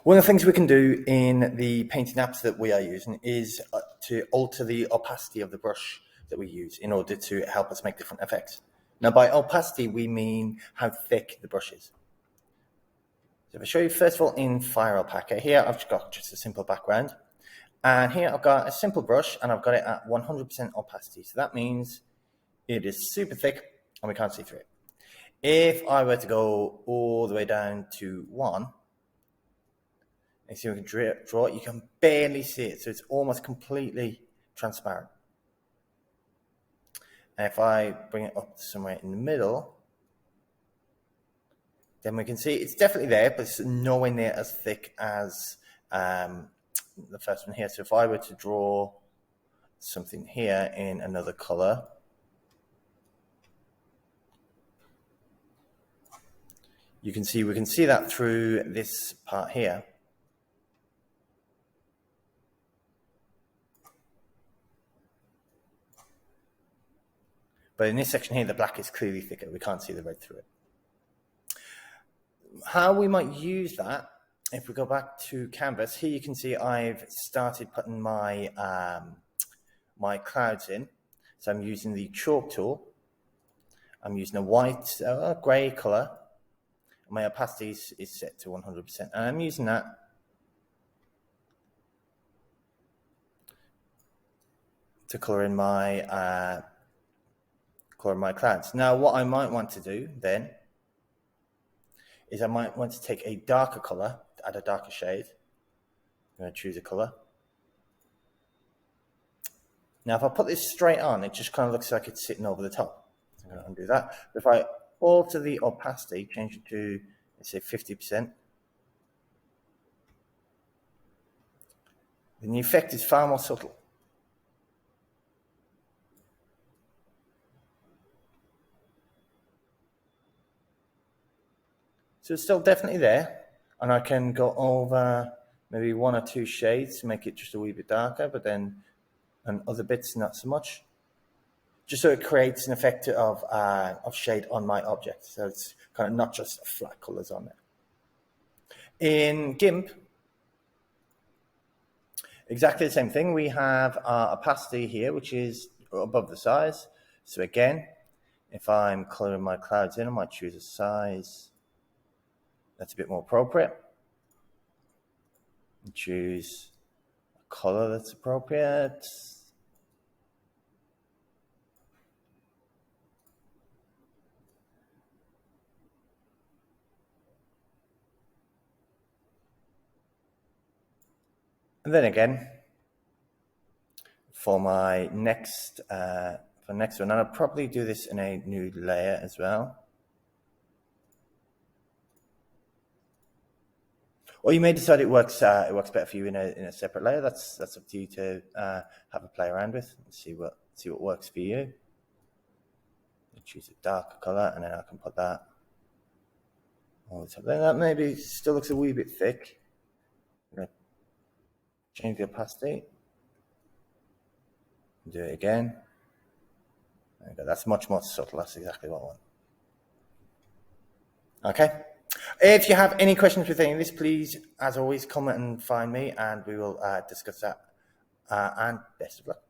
One of the things we can do in the painting apps that we are using is to alter the opacity of the brush that we use in order to help us make different effects. Now, by opacity, we mean how thick the brush is. So if I show you, first of all, in Fire Alpaca, here I've got just a simple background. And here I've got a simple brush, and I've got it at 100% opacity. So that means it is super thick, and we can't see through it. If I were to go all the way down to 1, and see if we can draw it, you can barely see it. So it's almost completely transparent. And if I bring it up to somewhere in the middle, then we can see it's definitely there, but it's nowhere near as thick as the first one here. So if I were to draw something here in another color, we can see that through this part here. But in this section here, the black is clearly thicker. We can't see the red through it. How we might use that, if we go back to Canvas, here you can see I've started putting my my clouds in. So I'm using the chalk tool. I'm using a white, grey color. My opacity is set to 100%, and I'm using that to color in my clouds. Now, what I might want to do then is I might want to take a darker color to add a darker shade. I'm going to choose a color. Now, if I put this straight on, it just kind of looks like it's sitting over the top. I'm going to undo that. If I alter the opacity, change it to, let's say, 50%, then the effect is far more subtle. So it's still definitely there, and I can go over maybe 1 or 2 shades to make it just a wee bit darker, but then and other bits not so much, just so it creates an effect of shade on my object. So it's kind of not just flat colors on there. In GIMP, exactly the same thing. We have our opacity here, which is above the size. So again, if I'm coloring my clouds in, I might choose a size that's a bit more appropriate. And choose a color that's appropriate. And then again, for my next one, and I'll probably do this in a new layer as well. Or you may decide it works better for you in a separate layer. That's up to you to have a play around with and see what works for you. I'll choose a darker color, and then I can put that on the top. Then that maybe still looks a wee bit thick. I'm going to change the opacity. Do it again. There we go. That's much more subtle. That's exactly what I want. Okay. If you have any questions with any of this, please, as always, comment and find me, and we will discuss that. And best of luck.